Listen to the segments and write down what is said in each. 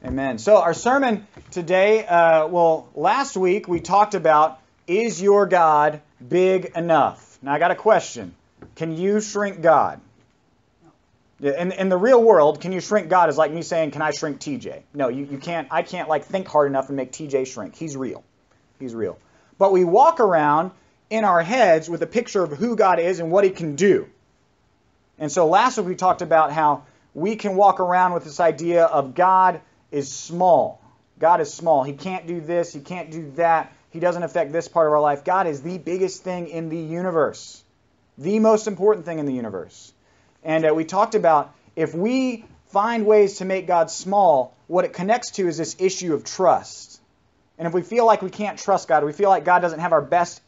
Amen. So our sermon today, last week we talked about, is your God big enough? Now I got a question. Can you shrink God? In the real world, can you shrink God is like me saying, can I shrink TJ? No, you can't. I can't think hard enough and make TJ shrink. He's real. He's real. But we walk around in our heads with a picture of who God is and what he can do. And so last week we talked about how we can walk around with this idea of God is small. God is small. He can't do this. He can't do that. He doesn't affect this part of our life. God is the biggest thing in the universe. The most important thing in the universe. And we talked about if we find ways to make God small, what it connects to is this issue of trust. And if we feel like we can't trust God, we feel like God doesn't have our best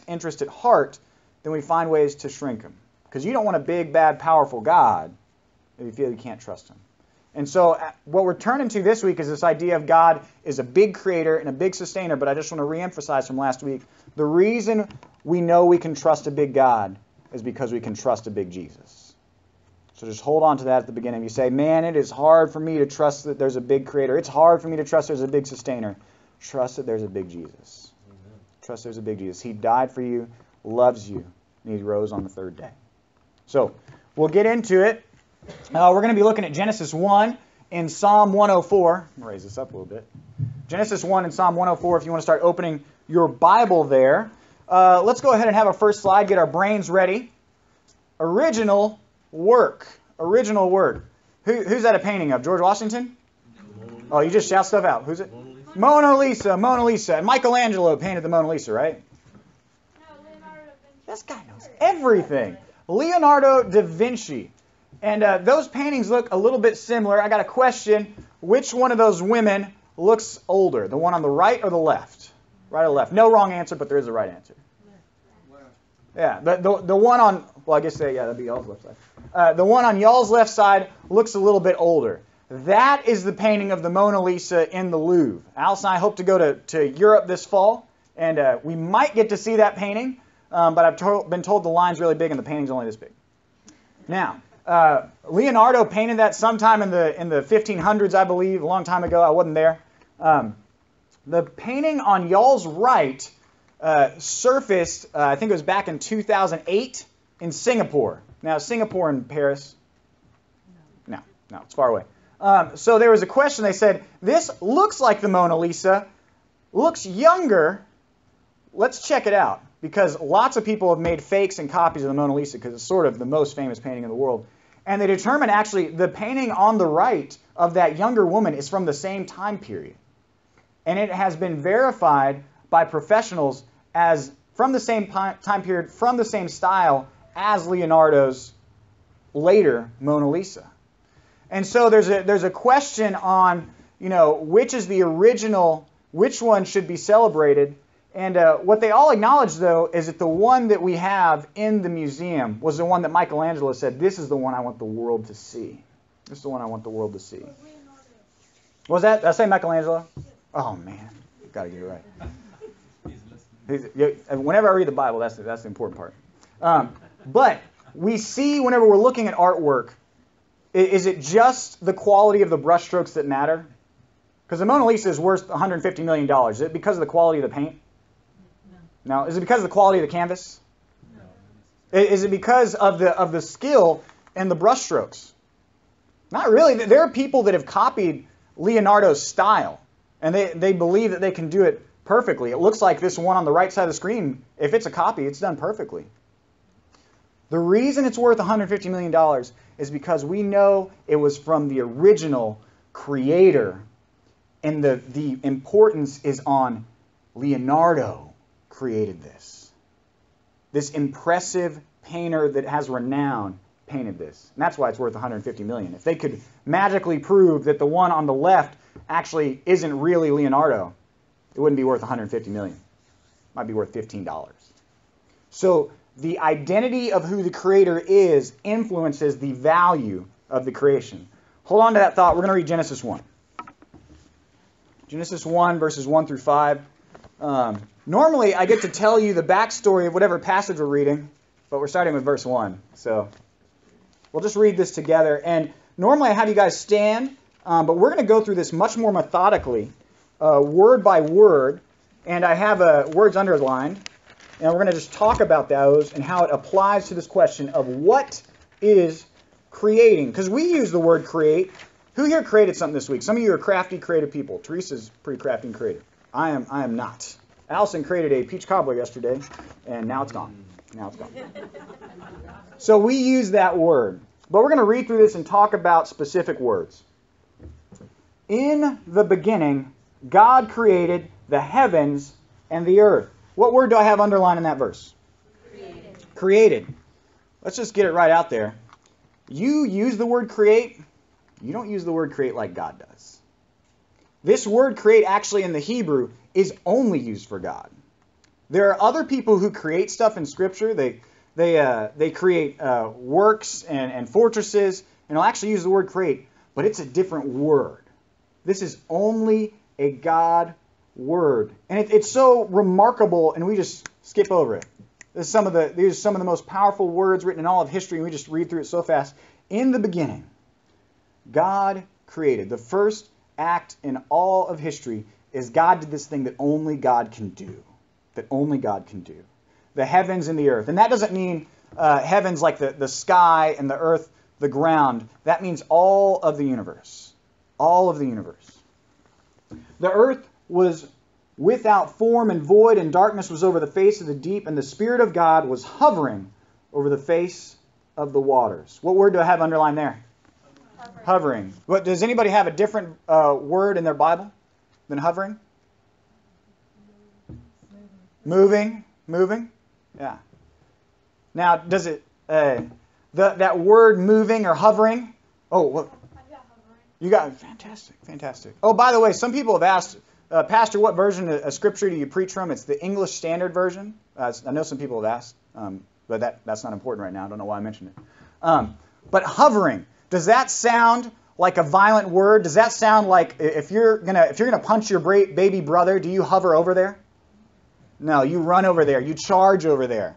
interest at heart, then we find ways to shrink him. Because you don't want a big, bad, powerful God if you feel you can't trust him. And so what we're turning to this week is this idea of God is a big creator and a big sustainer, but I just want to reemphasize from last week, the reason we know we can trust a big God is because we can trust a big Jesus. So just hold on to that at the beginning. You say, man, it is hard for me to trust that there's a big creator. It's hard for me to trust there's a big sustainer. Trust that there's a big Jesus. Amen. Trust there's a big Jesus. He died for you, loves you, and he rose on the third day. So we'll get into it. We're going to be looking at Genesis 1 in Psalm 104. Let me raise this up a little bit. Genesis 1 in Psalm 104, if you want to start opening your Bible there. Let's go ahead and have our first slide, get our brains ready. Original work. Original work. Who's that a painting of? George Washington? Oh, you just shout stuff out. Who's it? Mona Lisa. Mona Lisa. And Michelangelo painted the Mona Lisa, right? No, Leonardo da Vinci. This guy knows everything. Leonardo da Vinci. And those paintings look a little bit similar. I got a question. Which one of those women looks older? The one on the right or the left? Right or left? No wrong answer, but there is a right answer. Yeah, the one on, well, I guess, that'd be y'all's left side. The one on y'all's left side looks a little bit older. That is the painting of the Mona Lisa in the Louvre. Alice and I hope to go to Europe this fall, and we might get to see that painting, but I've been told the line's really big and the painting's only this big. Now, Leonardo painted that sometime in the 1500s, I believe, a long time ago. I wasn't there. The painting on y'all's right surfaced, I think it was back in 2008 in Singapore. Now, Singapore and Paris? No, it's far away. So there was a question. They said, this looks like the Mona Lisa, looks younger. Let's check it out. Because lots of people have made fakes and copies of the Mona Lisa because it's sort of the most famous painting in the world. And they determined actually the painting on the right of that younger woman is from the same time period. And it has been verified by professionals as from the same time period, from the same style as Leonardo's later Mona Lisa. And so there's a question on, which is the original, which one should be celebrated. And what they all acknowledge, though, is that the one that we have in the museum was the one that Michelangelo said, this is the one I want the world to see. This is the one I want the world to see. What was that? Did I say Michelangelo? Oh, man. Got to get it right. Whenever I read the Bible, that's the important part. But we see whenever we're looking at artwork, is it just the quality of the brushstrokes that matter? Because the Mona Lisa is worth $150 million. Is it because of the quality of the paint? No. Is it because of the quality of the canvas? No. Is it because of the skill and the brushstrokes? Not really. There are people that have copied Leonardo's style, and they believe that they can do it perfectly. It looks like this one on the right side of the screen. If it's a copy, it's done perfectly. The reason it's worth $150 million is because we know it was from the original creator, and the importance is on Leonardo. Created this. This impressive painter that has renown painted this. And that's why it's worth $150 million. If they could magically prove that the one on the left actually isn't really Leonardo, it wouldn't be worth $150 million. It might be worth $15. So the identity of who the creator is influences the value of the creation. Hold on to that thought. We're going to read Genesis 1. Genesis 1, verses 1 through 5. Normally, I get to tell you the backstory of whatever passage we're reading, but we're starting with verse 1. So we'll just read this together. And normally I have you guys stand But we're going to go through this much more methodically, word by word. And I have words underlined. And we're going to just talk about those and how it applies to this question of what is creating. Because we use the word create. Who here created something this week? Some of you are crafty, creative people. Teresa's pretty crafty and creative. I am not. Allison created a peach cobbler yesterday, and now it's gone. Now it's gone. So we use that word. But we're going to read through this and talk about specific words. In the beginning, God created the heavens and the earth. What word do I have underlined in that verse? Created. Created. Let's just get it right out there. You use the word create. You don't use the word create like God does. This word create actually in the Hebrew is only used for God. There are other people who create stuff in Scripture. They create works and fortresses, and they'll actually use the word create, but it's a different word. This is only a God word. And it's so remarkable, and we just skip over it. These are some of the most powerful words written in all of history, and we just read through it so fast. In the beginning, God created. The first act in all of history is God did this thing that only God can do. That only God can do. The heavens and the earth. And that doesn't mean heavens like the sky and the earth, the ground. That means all of the universe. All of the universe. The earth was without form and void, and darkness was over the face of the deep, and the Spirit of God was hovering over the face of the waters. What word do I have underlined there? Hovering. What, does anybody have a different word in their Bible than hovering? Moving. Moving. Yeah. Now, does it that word moving or hovering? Oh, well, you got fantastic. Oh, by the way, some people have asked, Pastor, what version of Scripture do you preach from? It's the English Standard Version. I know some people have asked, but that's not important right now. I don't know why I mentioned it. But hovering, does that sound like a violent word? Does that sound like if you're gonna punch your baby brother, do you hover over there? No, you run over there. You charge over there.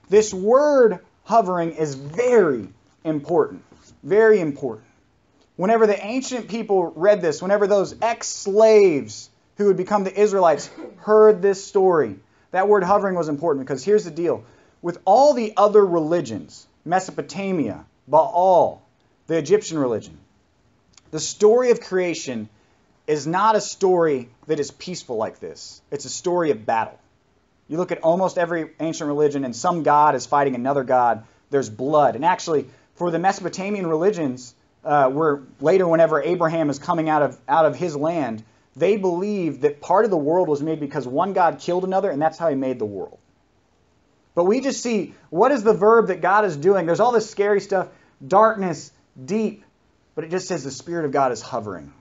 This word hovering is very important. Very important. Whenever the ancient people read this, whenever those ex-slaves who would become the Israelites heard this story, that word hovering was important because here's the deal. With all the other religions, Mesopotamia, Baal, the Egyptian religion, the story of creation is not a story that is peaceful like this. It's a story of battle. You look at almost every ancient religion and some god is fighting another god. There's blood. And actually, for the Mesopotamian religions, where later whenever Abraham is coming out of his land, they believed that part of the world was made because one god killed another, and that's how he made the world. But we just see, what is the verb that God is doing? There's all this scary stuff, darkness, deep, but it just says the Spirit of God is hovering.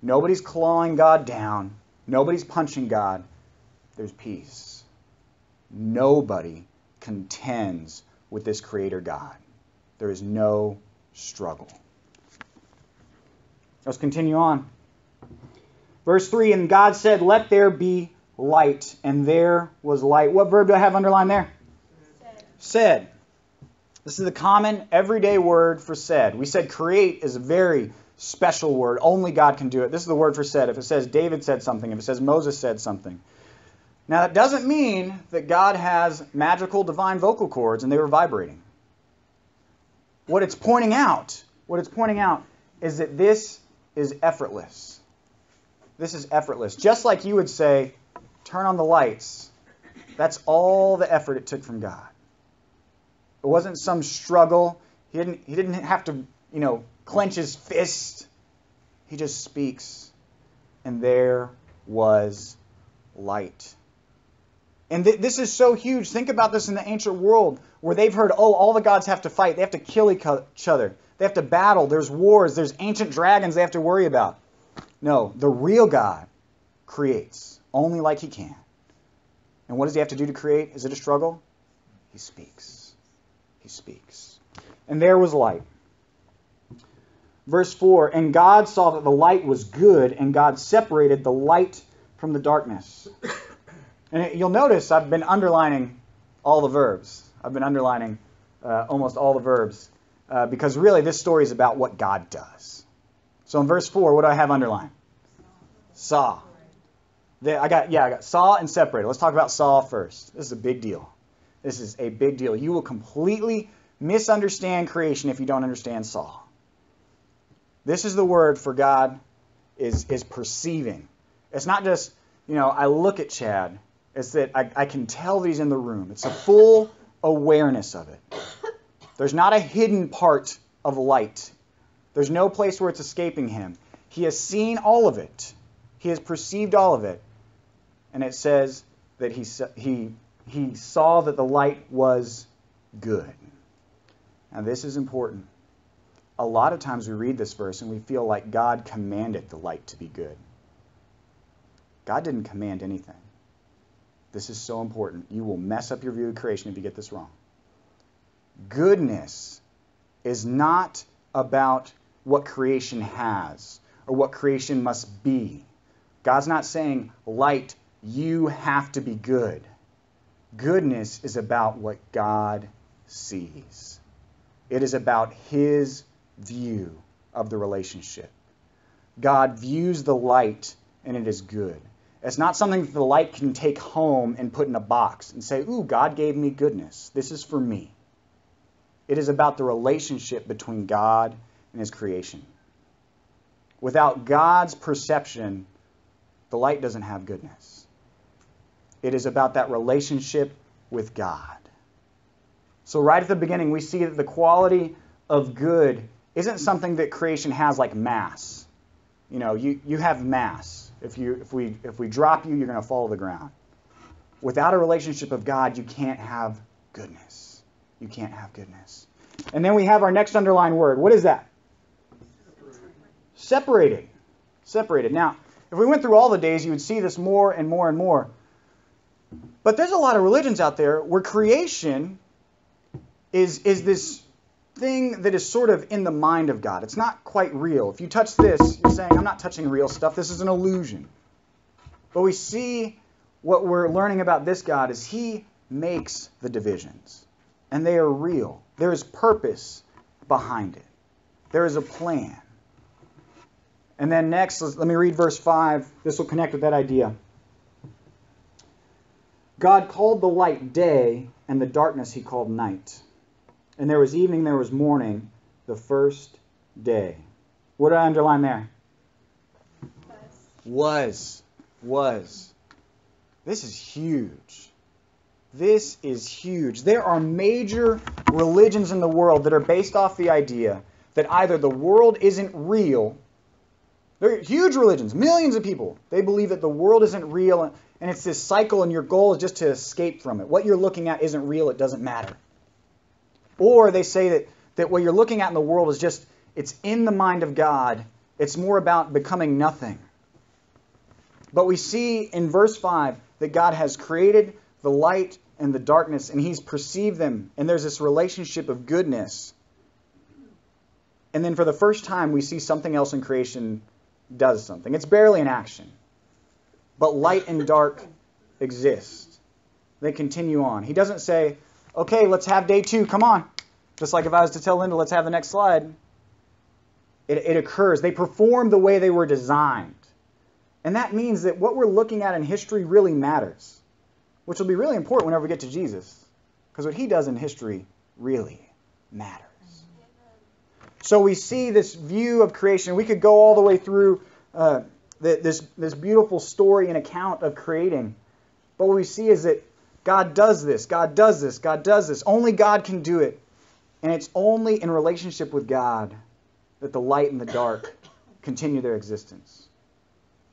Nobody's clawing God down. Nobody's punching God. There's peace. Nobody contends with this Creator God. There is no struggle. Let's continue on. Verse 3, and God said, let there be light, and there was light. What verb do I have underlined there? Said. This is the common everyday word for said. We said create is a very special word. Only God can do it. This is the word for said. If it says David said something, if it says Moses said something. Now, that doesn't mean that God has magical divine vocal cords and they were vibrating. What it's pointing out is that this is effortless. This is effortless. Just like you would say, turn on the lights. That's all the effort it took from God. It wasn't some struggle. He didn't have to, clench his fist. He just speaks. And there was light. And this is so huge. Think about this in the ancient world where they've heard, all the gods have to fight. They have to kill each other. They have to battle. There's wars. There's ancient dragons they have to worry about. No, the real God creates only like he can. And what does he have to do to create? Is it a struggle? He speaks. He speaks. And there was light. Verse 4, and God saw that the light was good, and God separated the light from the darkness. And you'll notice I've been underlining all the verbs. I've been underlining almost all the verbs because really this story is about what God does. So in verse 4, what do I have underlined? Saw. I got saw and separated. Let's talk about saw first. This is a big deal. This is a big deal. You will completely misunderstand creation if you don't understand saw. This is the word for God is perceiving. It's not just, I look at Chad. It's that I can tell that he's in the room. It's a full awareness of it. There's not a hidden part of light. There's no place where it's escaping him. He has seen all of it. He has perceived all of it. And it says that he saw that the light was good. Now this is important. A lot of times we read this verse and we feel like God commanded the light to be good. God didn't command anything. This is so important. You will mess up your view of creation if you get this wrong. Goodness is not about what creation has or what creation must be. God's not saying, light, you have to be good. Goodness is about what God sees. It is about his view of the relationship. God views the light and it is good. It's not something that the light can take home and put in a box and say, ooh, God gave me goodness. This is for me. It is about the relationship between God and his creation. Without God's perception, the light doesn't have goodness. It is about that relationship with God. So right at the beginning, we see that the quality of good isn't something that creation has like mass. You have mass. If we drop you, you're going to fall to the ground. Without a relationship of God, you can't have goodness. You can't have goodness. And then we have our next underlined word. What is that? Separated. Separated. Now, if we went through all the days, you would see this more and more and more. But there's a lot of religions out there where creation is this thing that is sort of in the mind of God. It's not quite real. If you touch this, you're saying, I'm not touching real stuff. This is an illusion. But we see what we're learning about this God is he makes the divisions. And they are real. There is purpose behind it. There is a plan. And then next, let me read verse 5. This will connect with that idea. God called the light day, and the darkness he called night. And there was evening, there was morning, the first day. What did I underline there? Was. This is huge. This is huge. There are major religions in the world that are based off the idea that either the world isn't real. They're huge religions, millions of people. They believe that the world isn't real, and it's this cycle, and your goal is just to escape from it. What you're looking at isn't real, it doesn't matter. Or they say that what you're looking at in the world is just, it's in the mind of God. It's more about becoming nothing. But we see in verse 5 that God has created the light and the darkness, and he's perceived them, and there's this relationship of goodness. And then for the first time, we see something else in creation does something. It's barely an action. But light and dark exist. They continue on. He doesn't say, okay, let's have day 2, come on. Just like if I was to tell Linda, let's have the next slide. It occurs. They perform the way they were designed. And that means that what we're looking at in history really matters. Which will be really important whenever we get to Jesus. Because what he does in history really matters. So we see this view of creation. We could go all the way through this beautiful story and account of creating. But what we see is that God does this, God does this, God does this. Only God can do it. And it's only in relationship with God that the light and the dark continue their existence.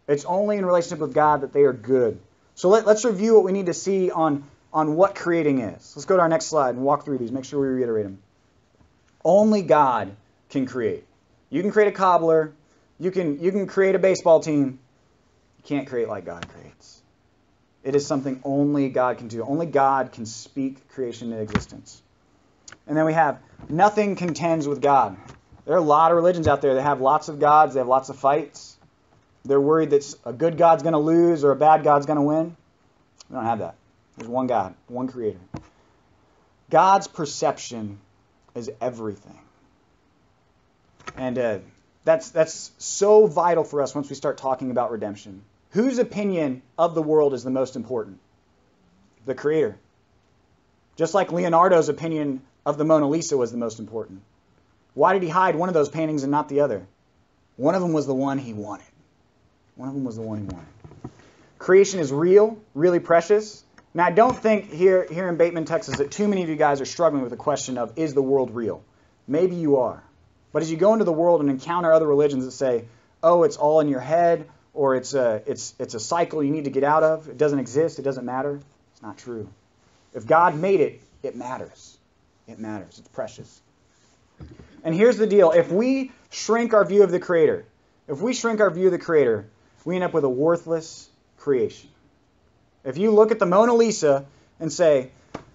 It's only in relationship with God that they are good. So let's review what we need to see on what creating is. Let's go to our next slide and walk through these. Make sure we reiterate them. Only God can create. You can create a cobbler. You can create a baseball team. You can't create like God creates. It is something only God can do. Only God can speak creation into existence. And then we have nothing contends with God. There are a lot of religions out there that have lots of gods. They have lots of fights. They're worried that a good God's going to lose or a bad God's going to win. We don't have that. There's one God, one creator. God's perception is everything. And That's so vital for us once we start talking about redemption. Whose opinion of the world is the most important? The Creator. Just like Leonardo's opinion of the Mona Lisa was the most important. Why did he hide one of those paintings and not the other? One of them was the one he wanted. One of them was the one he wanted. Creation is real, really precious. Now, I don't think here in Bateman, Texas, that too many of you guys are struggling with the question of, is the world real? Maybe you are. But as you go into the world and encounter other religions that say, oh, it's all in your head, or it's a cycle you need to get out of, it doesn't exist, it doesn't matter, it's not true. If God made it, it matters. It matters. It's precious. And here's the deal. If we shrink our view of the Creator, we end up with a worthless creation. If you look at the Mona Lisa and say,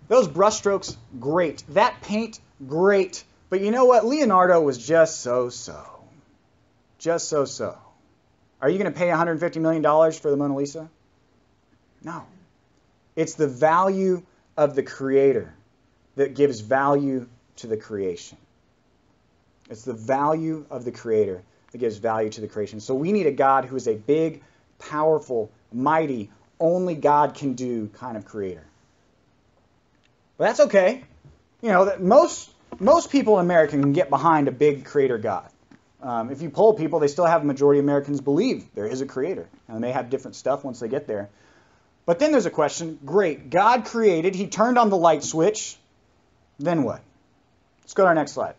those brushstrokes, great. That paint, great. But you know what? Leonardo was just so-so. Just so-so. Are you going to pay $150 million for the Mona Lisa? No. It's the value of the Creator that gives value to the creation. It's the value of the Creator that gives value to the creation. So we need a God who is a big, powerful, mighty, only God can do kind of creator. But that's okay. You know, that most people in America can get behind a big creator God. If you poll people, they still have a majority of Americans believe there is a creator. And they may have different stuff once they get there. But then there's a question. Great. God created. He turned on the light switch. Then what? Let's go to our next slide.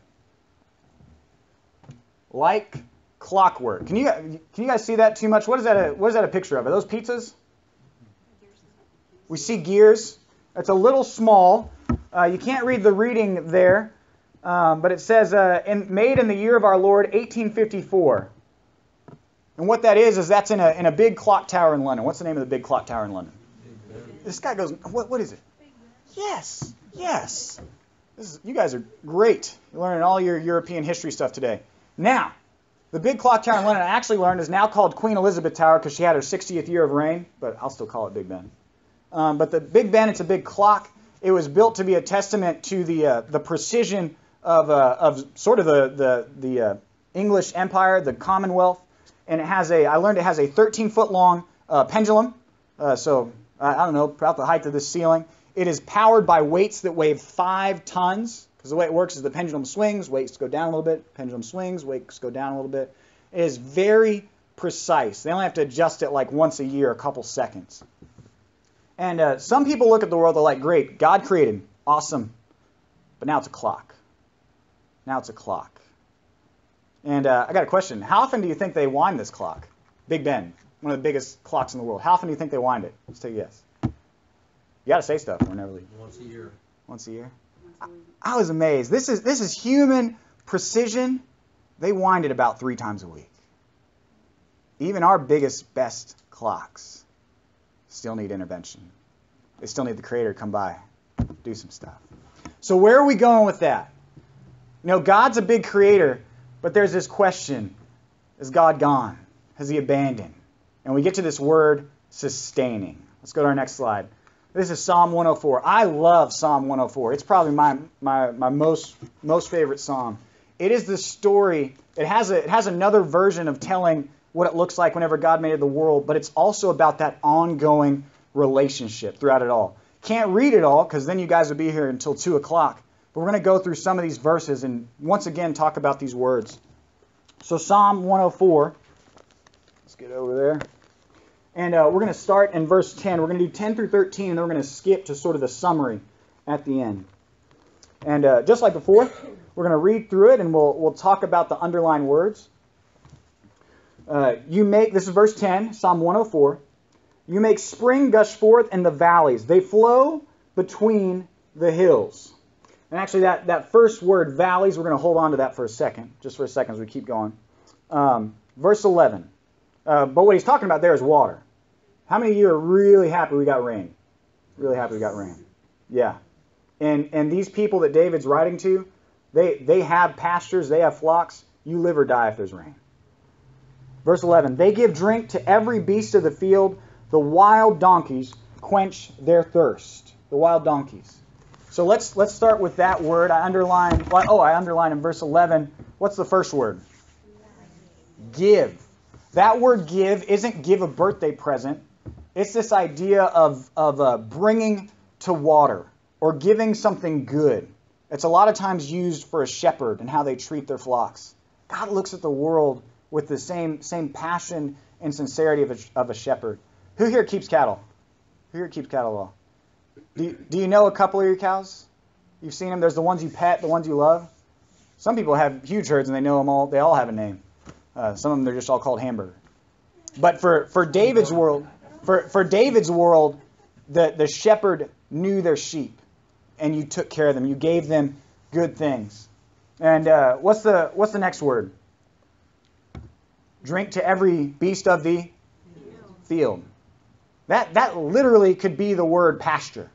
Like clockwork. Can you guys see that too much? What is that a picture of? Are those pizzas? We see gears. It's a little small. You can't read the reading there, but it says, made in the year of our Lord, 1854. And what that is that's in a big clock tower in London. What's the name of the big clock tower in London? This guy goes, what is it? Yes. You guys are great. You're learning all your European history stuff today. Now, the big clock tower in London, I actually learned, is now called Queen Elizabeth Tower because she had her 60th year of reign, but I'll still call it Big Ben. But the Big Ben, it's a big clock. It was built to be a testament to the precision of sort of the English Empire, the Commonwealth, and I learned it has a 13-foot long pendulum. So I don't know, about the height of this ceiling. It is powered by weights that weigh 5 tons. Because the way it works is the pendulum swings, weights go down a little bit, pendulum swings, weights go down a little bit. It is very precise. They only have to adjust it like once a year, a couple seconds. And some people look at the world, they're like, great, God created, awesome. But now it's a clock. And I got a question. How often do you think they wind this clock? Big Ben, one of the biggest clocks in the world. How often do you think they wind it? Let's take a guess. You got to say stuff. We're never leaving. Once a year. Once a year? I was amazed. This is human precision. They wind it about 3 times a week. Even our biggest, best clocks still need intervention. They still need the Creator to come by, do some stuff. So where are we going with that? You know, God's a big creator, but there's this question. Is God gone? Has He abandoned? And we get to this word, sustaining. Let's go to our next slide. This is Psalm 104. I love Psalm 104. It's probably my most favorite psalm. It is the story. It has another version of telling what it looks like whenever God made the world, but it's also about that ongoing relationship throughout it all. Can't read it all because then you guys would be here until 2 o'clock. But we're going to go through some of these verses and once again talk about these words. So Psalm 104. Let's get over there. And we're going to start in verse 10. We're going to do 10 through 13, and then we're going to skip to sort of the summary at the end. And just like before, we're going to read through it, and we'll talk about the underlined words. This is verse 10, Psalm 104. You make spring gush forth in the valleys. They flow between the hills. And actually, that first word, valleys, we're going to hold on to that for a second, just for a second as we keep going. Verse 11. But what he's talking about there is water. How many of you are really happy we got rain? Really happy we got rain. Yeah. And these people that David's writing to, they have pastures, they have flocks. You live or die if there's rain. Verse 11. They give drink to every beast of the field. The wild donkeys quench their thirst. The wild donkeys. So let's start with that word. I underline in verse 11. What's the first word? give. That word give isn't give a birthday present. It's this idea of bringing to water or giving something good. It's a lot of times used for a shepherd and how they treat their flocks. God looks at the world with the same passion and sincerity of a shepherd. Who here keeps cattle? Who here keeps cattle at all? Do you know a couple of your cows? You've seen them. There's the ones you pet, the ones you love. Some people have huge herds and they know them all. They all have a name. Some of them they're just all called hamburger. But for David's world, the shepherd knew their sheep, and you took care of them. You gave them good things. And what's the next word? Drink to every beast of the field. That literally could be the word pasture.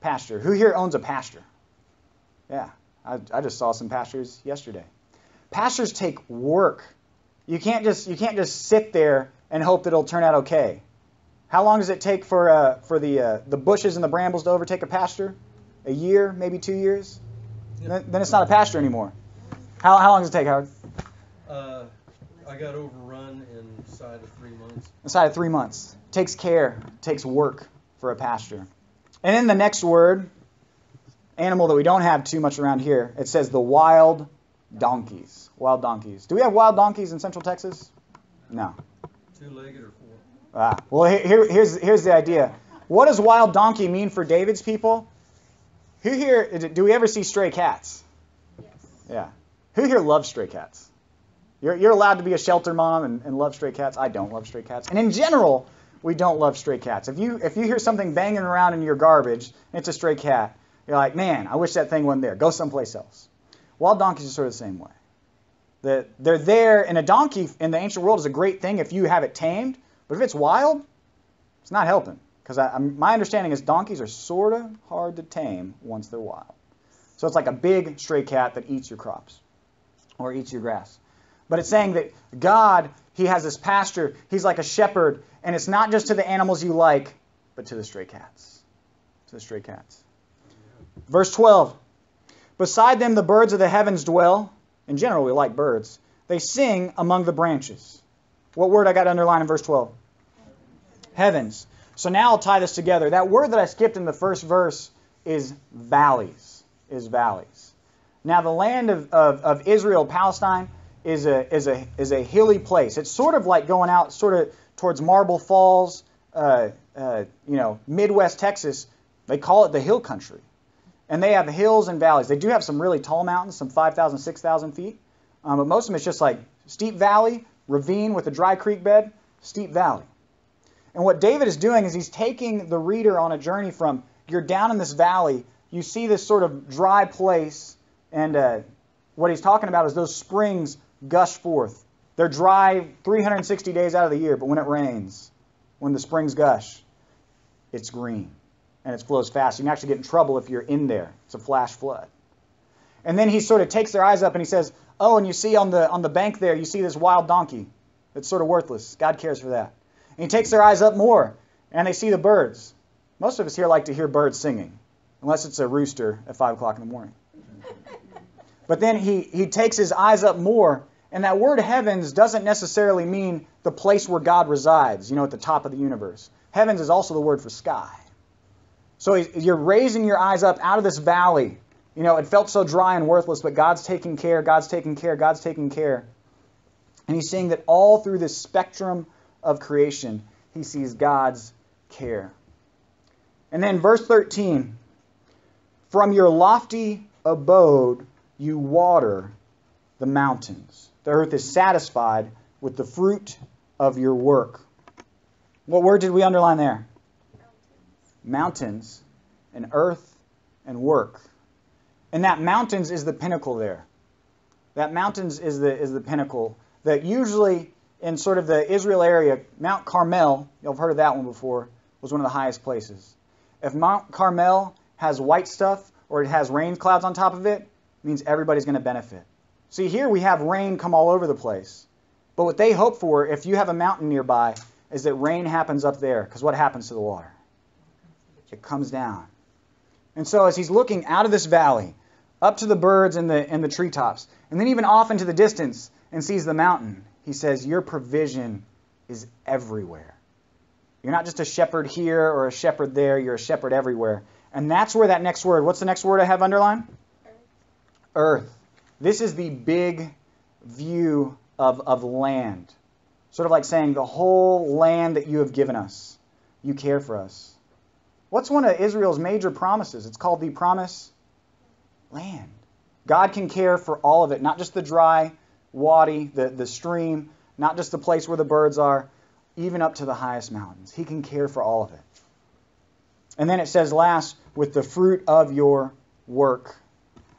Pasture. Who here owns a pasture? Yeah, I just saw some pastures yesterday. Pastures take work. You can't just sit there and hope that it'll turn out okay. How long does it take for the bushes and the brambles to overtake a pasture? A year, maybe 2 years? Then it's not a pasture anymore. How long does it take, Howard? I got overrun inside of 3 months. Inside of 3 months. Takes care, takes work for a pasture. And then the next word, animal that we don't have too much around here, it says the wild donkeys. Wild donkeys. Do we have wild donkeys in Central Texas? No. 2-legged or 4? Well, here's the idea. What does wild donkey mean for David's people? Who here, do we ever see stray cats? Yes. Yeah. Who here loves stray cats? You're allowed to be a shelter mom and love stray cats. I don't love stray cats. And in general, we don't love stray cats. If you hear something banging around in your garbage, and it's a stray cat, you're like, man, I wish that thing wasn't there. Go someplace else. Wild donkeys are sort of the same way. They're there, and a donkey in the ancient world is a great thing if you have it tamed. But if it's wild, it's not helping. Because my understanding is donkeys are sort of hard to tame once they're wild. So it's like a big stray cat that eats your crops or eats your grass. But it's saying that God, He has this pasture. He's like a shepherd. And it's not just to the animals you like, but to the stray cats. To the stray cats. Verse 12. Beside them the birds of the heavens dwell. In general, we like birds. They sing among the branches. What word I got underlined in verse 12? Heavens. So now I'll tie this together. That word that I skipped in the first verse is valleys. Is valleys. Now the land of Israel, Palestine, is a hilly place. It's sort of like going out sort of towards Marble Falls, Midwest Texas. They call it the hill country. And they have hills and valleys. They do have some really tall mountains, some 5,000, 6,000 feet. But most of them it's just like steep valley, ravine with a dry creek bed, steep valley. And what David is doing is he's taking the reader on a journey from, you're down in this valley, you see this sort of dry place, and what he's talking about is those springs gush forth. They're dry 360 days out of the year, but when it rains, when the springs gush, it's green, and it flows fast. You can actually get in trouble if you're in there. It's a flash flood. And then he sort of takes their eyes up and he says, oh, and you see on the bank there, you see this wild donkey. It's sort of worthless. God cares for that. And he takes their eyes up more, and they see the birds. Most of us here like to hear birds singing, unless it's a rooster at 5 o'clock in the morning. But then he takes his eyes up more, and that word heavens doesn't necessarily mean the place where God resides, at the top of the universe. Heavens is also the word for sky. So you're raising your eyes up out of this valley. It felt so dry and worthless, but God's taking care, God's taking care, God's taking care. And he's saying that all through this spectrum of creation, he sees God's care. And then verse 13, from your lofty abode you water the mountains. The earth is satisfied with the fruit of your work. What word did we underline there? Mountains and earth and work. And that mountains is the pinnacle there. That mountains is the pinnacle. That usually in sort of the Israel area, Mount Carmel, you've heard of that one before, was one of the highest places. If Mount Carmel has white stuff or it has rain clouds on top of it, it means everybody's going to benefit. See, here we have rain come all over the place. But what they hope for, if you have a mountain nearby, is that rain happens up there. Because what happens to the water? It comes down. And so as he's looking out of this valley, up to the birds and the treetops, and then even off into the distance and sees the mountain, he says, your provision is everywhere. You're not just a shepherd here or a shepherd there. You're a shepherd everywhere. And that's where that next word, what's the next word I have underlined? Earth. This is the big view of land. Sort of like saying the whole land that you have given us, you care for us. What's one of Israel's major promises? It's called the promised land. God can care for all of it, not just the dry wadi, the stream, not just the place where the birds are, even up to the highest mountains. He can care for all of it. And then it says last, with the fruit of your work.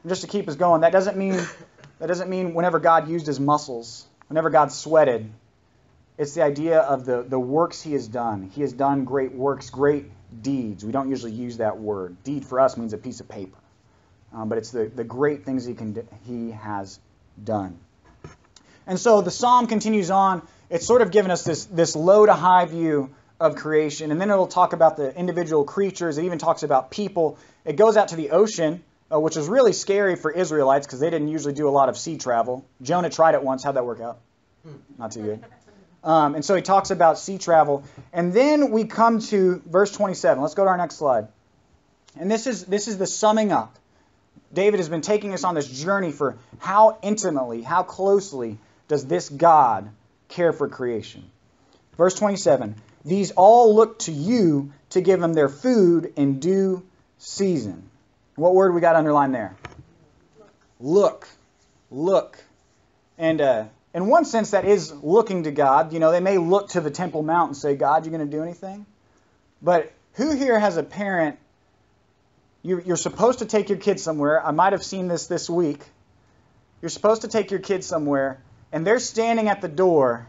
And just to keep us going, that doesn't mean whenever God used his muscles, whenever God sweated. It's the idea of the works he has done. He has done great works, great deeds. We don't usually use that word. Deed for us means a piece of paper. But it's the great things he has done. And so the psalm continues on. It's sort of given us this low to high view of creation. And then it'll talk about the individual creatures. It even talks about people. It goes out to the ocean, which is really scary for Israelites because they didn't usually do a lot of sea travel. Jonah tried it once. How'd that work out? Not too good. And so he talks about sea travel. And then we come to verse 27. Let's go to our next slide. And this is the summing up. David has been taking us on this journey for how intimately, how closely does this God care for creation. Verse 27. These all look to you to give them their food in due season. What word we got underlined there? Look. Look. And in one sense, that is looking to God. You know, they may look to the Temple Mount and say, God, you going to do anything? But who here has a parent? You're supposed to take your kids somewhere. I might have seen this week. You're supposed to take your kids somewhere, and they're standing at the door,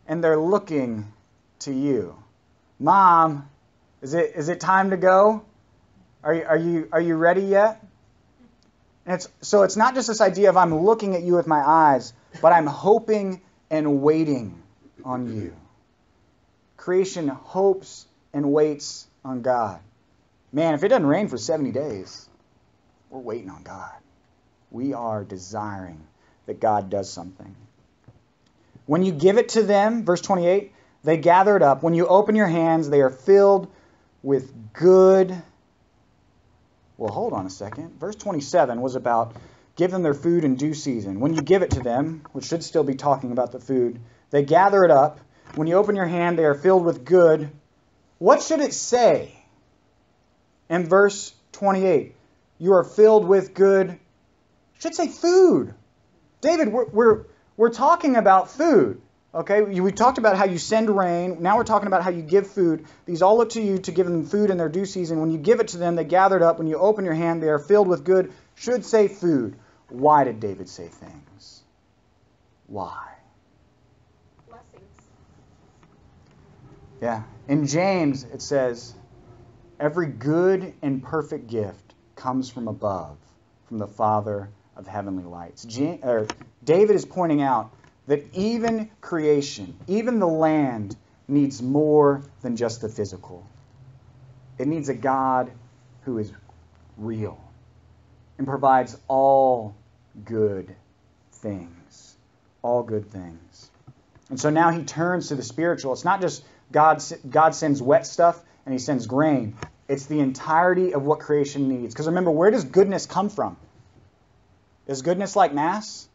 and they're looking to you. Mom, is it time to go? Are you ready yet? And it's not just this idea of I'm looking at you with my eyes, but I'm hoping and waiting on you. Creation hopes and waits on God. Man, if it doesn't rain for 70 days, we're waiting on God. We are desiring that God does something. When you give it to them, verse 28, they gather it up. When you open your hands, they are filled with good. Well, hold on a second. Verse 27 was about give them their food in due season. When you give it to them, which should still be talking about the food, they gather it up. When you open your hand, they are filled with good. What should it say? In verse 28, you are filled with good. It should say food. David, we're talking about food. Okay, we talked about how you send rain. Now we're talking about how you give food. These all look to you to give them food in their due season. When you give it to them, they gather it up. When you open your hand, they are filled with good. Should say food. Why did David say things? Why? Blessings. Yeah. In James, it says, every good and perfect gift comes from above, from the Father of heavenly lights. David is pointing out that even creation, even the land, needs more than just the physical. It needs a God who is real and provides all good things. All good things. And so now he turns to the spiritual. It's not just God sends wet stuff and he sends grain. It's the entirety of what creation needs. Because remember, where does goodness come from? Is goodness like mass?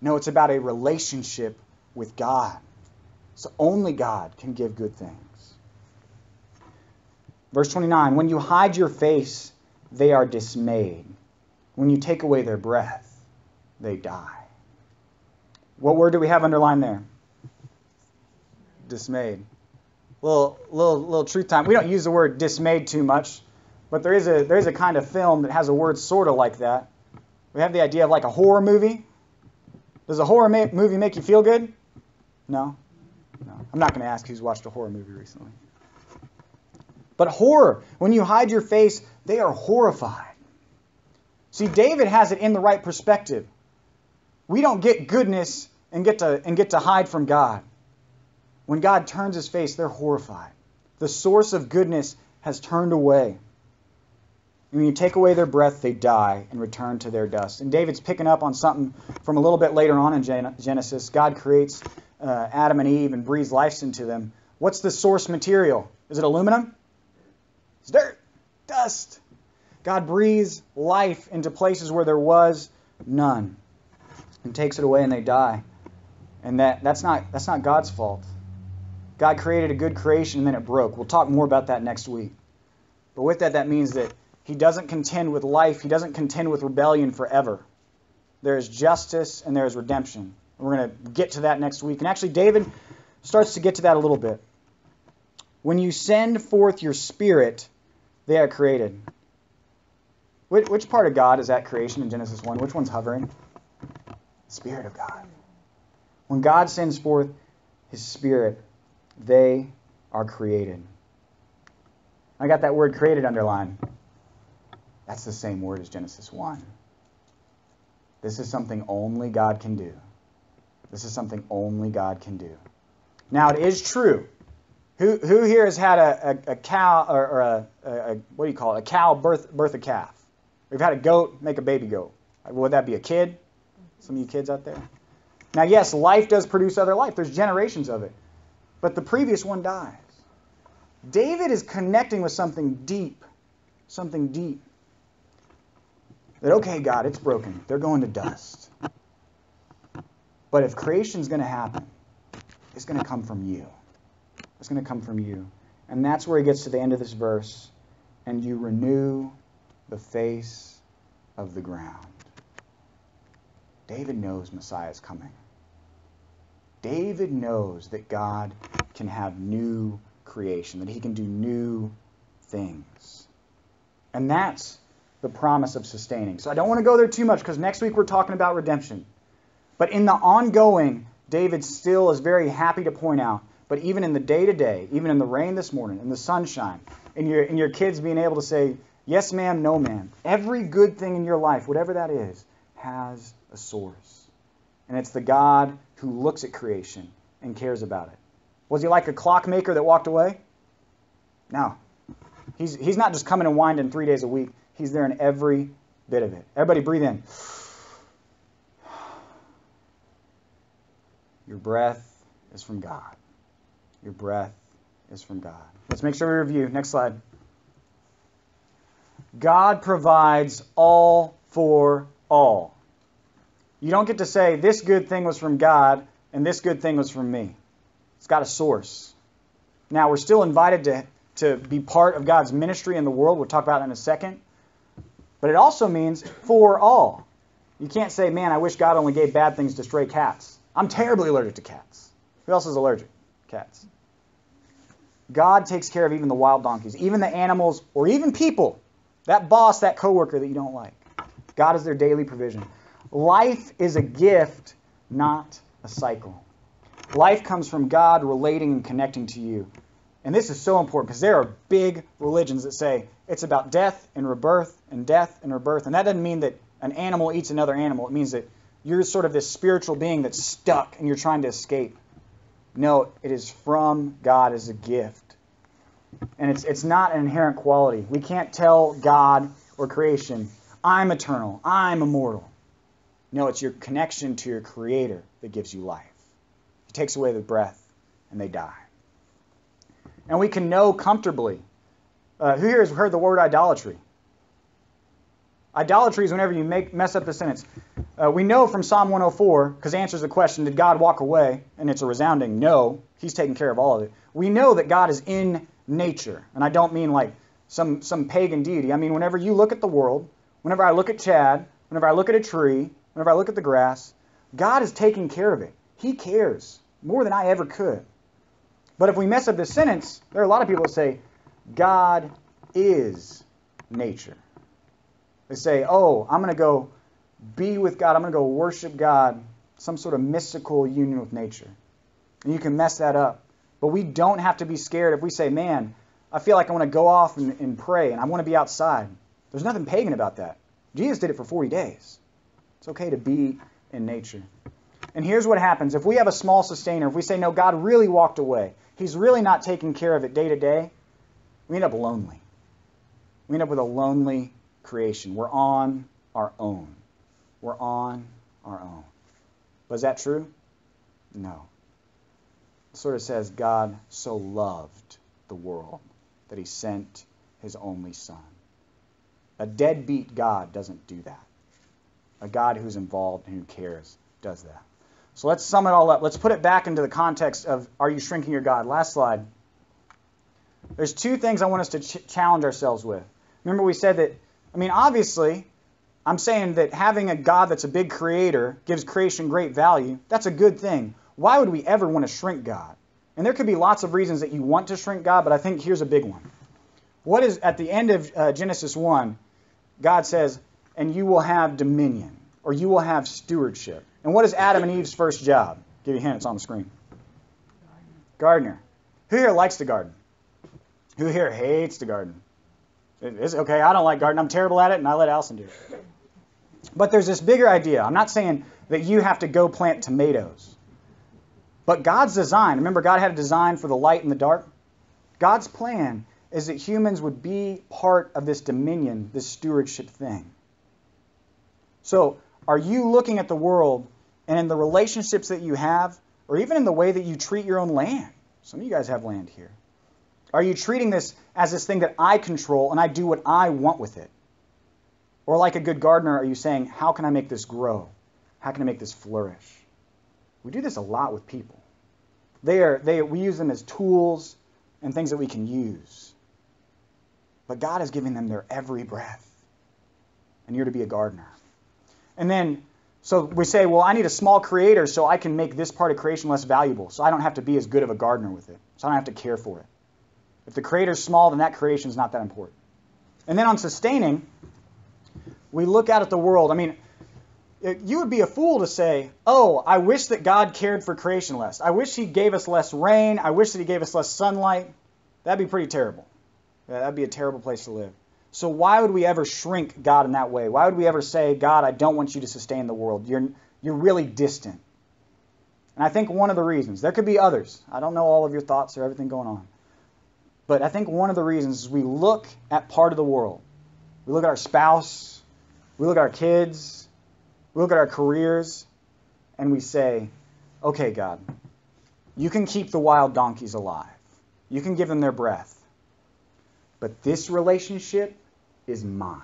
No, it's about a relationship with God. So only God can give good things. Verse 29, when you hide your face, they are dismayed. When you take away their breath, they die. What word do we have underlined there? Dismayed. Little truth time. We don't use the word dismayed too much, but there is a kind of film that has a word sort of like that. We have the idea of like a horror movie. Does a horror movie make you feel good? No? No. I'm not going to ask who's watched a horror movie recently. But horror, when you hide your face, they are horrified. See, David has it in the right perspective. We don't get goodness and get to hide from God. When God turns his face, they're horrified. The source of goodness has turned away. And when you take away their breath, they die and return to their dust. And David's picking up on something from a little bit later on in Genesis. God creates Adam and Eve and breathes life into them. What's the source material? Is it aluminum? It's dirt, dust. God breathes life into places where there was none and takes it away and they die. And that's not God's fault. God created a good creation and then it broke. We'll talk more about that next week. But with that means that He doesn't contend with life. He doesn't contend with rebellion forever. There is justice and there is redemption. We're going to get to that next week. And actually, David starts to get to that a little bit. When you send forth your Spirit, they are created. Which part of God is that creation in Genesis 1? Which one's hovering? Spirit of God. When God sends forth His Spirit, they are created. I got that word created underlined. That's the same word as Genesis 1. This is something only God can do. This is something only God can do. Now, it is true. Who here has had a cow, or a what do you call it? A cow birth a calf. We've had a goat make a baby goat. Would that be a kid? Some of you kids out there? Now, yes, life does produce other life. There's generations of it. But the previous one dies. David is connecting with something deep. Something deep. That, okay, God, it's broken. They're going to dust. But if creation's going to happen, it's going to come from you. It's going to come from you. And that's where he gets to the end of this verse. And you renew the face of the ground. David knows Messiah is coming. David knows that God can have new creation, that He can do new things. And that's the promise of sustaining. So I don't want to go there too much because next week we're talking about redemption. But in the ongoing, David still is very happy to point out, but even in the day-to-day, even in the rain this morning, in the sunshine, in your kids being able to say, yes ma'am, no ma'am, every good thing in your life, whatever that is, has a source. And it's the God who looks at creation and cares about it. Was He like a clockmaker that walked away? No. He's not just coming and winding 3 days a week. He's there in every bit of it. Everybody breathe in. Your breath is from God. Your breath is from God. Let's make sure we review. Next slide. God provides all for all. You don't get to say, this good thing was from God and this good thing was from me. It's got a source. Now, we're still invited to be part of God's ministry in the world. We'll talk about that in a second. But it also means for all. You can't say, man, I wish God only gave bad things to stray cats. I'm terribly allergic to cats. Who else is allergic? Cats. God takes care of even the wild donkeys, even the animals, or even people. That boss, that coworker that you don't like. God is their daily provision. Life is a gift, not a cycle. Life comes from God relating and connecting to you. And this is so important because there are big religions that say it's about death and rebirth and death and rebirth. And that doesn't mean that an animal eats another animal. It means that you're sort of this spiritual being that's stuck and you're trying to escape. No, it is from God as a gift. And it's not an inherent quality. We can't tell God or creation, I'm eternal, I'm immortal. No, it's your connection to your Creator that gives you life. He takes away the breath and they die. And we can know comfortably. Who here has heard the word idolatry? Idolatry is whenever you mess up the sentence. We know from Psalm 104, because it answers the question, did God walk away? And it's a resounding no. He's taking care of all of it. We know that God is in nature. And I don't mean like some pagan deity. I mean, whenever you look at the world, whenever I look at Chad, whenever I look at a tree, whenever I look at the grass, God is taking care of it. He cares more than I ever could. But if we mess up this sentence, there are a lot of people that say, God is nature. They say, oh, I'm going to go be with God. I'm going to go worship God. Some sort of mystical union with nature. And you can mess that up. But we don't have to be scared if we say, man, I feel like I want to go off and pray and I want to be outside. There's nothing pagan about that. Jesus did it for 40 days. It's okay to be in nature. And here's what happens. If we have a small sustainer, if we say, no, God really walked away, He's really not taking care of it day to day, we end up lonely. We end up with a lonely creation. We're on our own. We're on our own. But is that true? No. It sort of says God so loved the world that he sent his only son. A deadbeat God doesn't do that. A God who's involved and who cares does that. So let's sum it all up. Let's put it back into the context of, are you shrinking your God? Last slide. There's two things I want us to challenge ourselves with. Remember we said that, obviously, I'm saying that having a God that's a big creator gives creation great value. That's a good thing. Why would we ever want to shrink God? And there could be lots of reasons that you want to shrink God, but I think here's a big one. What is, at the end of Genesis 1, God says, and you will have dominion, or you will have stewardship. And what is Adam and Eve's first job? Give you a hint, it's on the screen. Gardener. Who here likes to garden? Who here hates to garden? It's okay, I don't like gardening. I'm terrible at it, and I let Allison do it. But there's this bigger idea. I'm not saying that you have to go plant tomatoes. But God's design, remember God had a design for the light and the dark? God's plan is that humans would be part of this dominion, this stewardship thing. So, are you looking at the world and in the relationships that you have, or even in the way that you treat your own land? Some of you guys have land here. Are you treating this as this thing that I control and I do what I want with it? Or like a good gardener, are you saying, how can I make this grow? How can I make this flourish? We do this a lot with people. We use them as tools and things that we can use. But God is giving them their every breath. And you're to be a gardener. And then, so we say, well, I need a small creator so I can make this part of creation less valuable. So I don't have to be as good of a gardener with it. So I don't have to care for it. If the creator's small, then that creation is not that important. And then on sustaining, we look out at the world. You would be a fool to say, oh, I wish that God cared for creation less. I wish he gave us less rain. I wish that he gave us less sunlight. That'd be pretty terrible. That'd be a terrible place to live. So why would we ever shrink God in that way? Why would we ever say, God, I don't want you to sustain the world? You're really distant. And I think one of the reasons, there could be others. I don't know all of your thoughts or everything going on. But I think one of the reasons is we look at part of the world. We look at our spouse. We look at our kids. We look at our careers. And we say, okay, God, you can keep the wild donkeys alive. You can give them their breath. But this relationship is mine.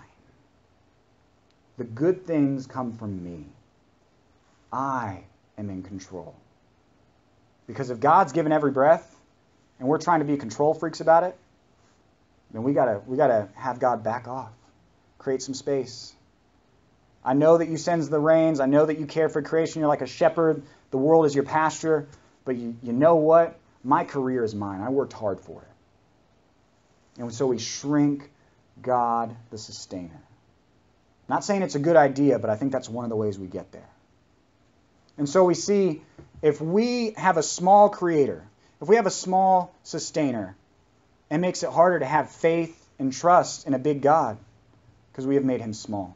The good things come from me. I am in control. Because if God's given every breath, and we're trying to be control freaks about it, then we gotta have God back off. Create some space. I know that you send the rains. I know that you care for creation. You're like a shepherd. The world is your pasture. But you know what? My career is mine. I worked hard for it. And so we shrink God the sustainer. Not saying it's a good idea, but I think that's one of the ways we get there. And so we see if we have a small creator, if we have a small sustainer, it makes it harder to have faith and trust in a big God because we have made him small.